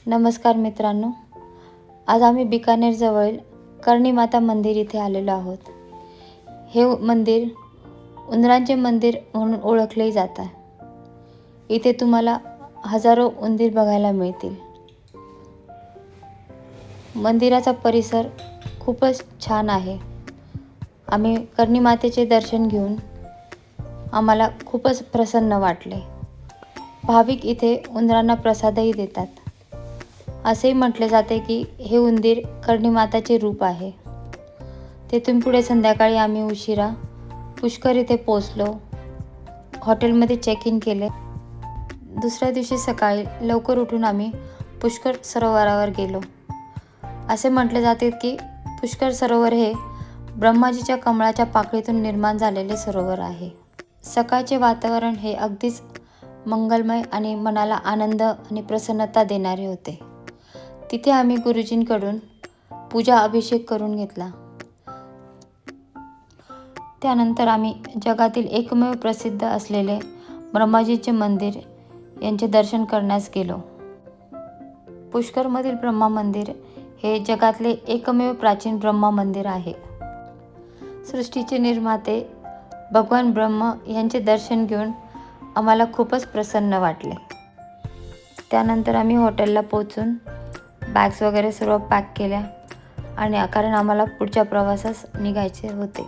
नमस्कार मित्रांनो, आज आम्ही बिकानेरजवळील कर्णीमाता मंदिर इथे आलेलो आहोत। हे मंदिर उंदरांचे मंदिर म्हणून ओळखले जाते। इथे तुम्हाला हजारो उंदीर बघायला मिळतील। मंदिराचा परिसर खूपच छान आहे। आम्ही कर्णीमातेचे दर्शन घेऊन आम्हाला खूपच प्रसन्न वाटले। भाविक इथे उंदरांना प्रसादही देतात। असे म्हटले जाते की हे उंदीर कर्णीमाताचे रूप आहे। तेथून पुढे संध्याकाळी आम्ही उशिरा पुष्कर इथे पोहोचलो। हॉटेलमध्ये चेक इन केले। दुसऱ्या दिवशी सकाळी लवकर उठून आम्ही पुष्कर सरोवरावर गेलो। असे म्हटले जाते की पुष्कर सरोवर हे ब्रह्माजीच्या कमळाच्या पाकळीतून निर्माण झालेले सरोवर आहे। सकाळचे वातावरण हे अगदीच मंगलमय आणि मनाला आनंद आणि प्रसन्नता देणारे होते। तिथे आम्ही गुरुजींकडून पूजा अभिषेक करून घेतला। त्यानंतर आम्ही जगातील एकमेव प्रसिद्ध असलेले ब्रह्माजीचे मंदिर यांचे दर्शन करण्यास गेलो। पुष्करमधील ब्रह्मा मंदिर हे जगातले एकमेव प्राचीन ब्रह्मा मंदिर आहे। सृष्टीचे निर्माते भगवान ब्रह्मा यांचे दर्शन घेऊन आम्हाला खूपच प्रसन्न वाटले। त्यानंतर आम्ही हॉटेलला पोहोचून बॅग्स वगैरे सर्व पॅक केल्या आणि कारण आम्हाला पुढच्या प्रवासास निघायचे होते।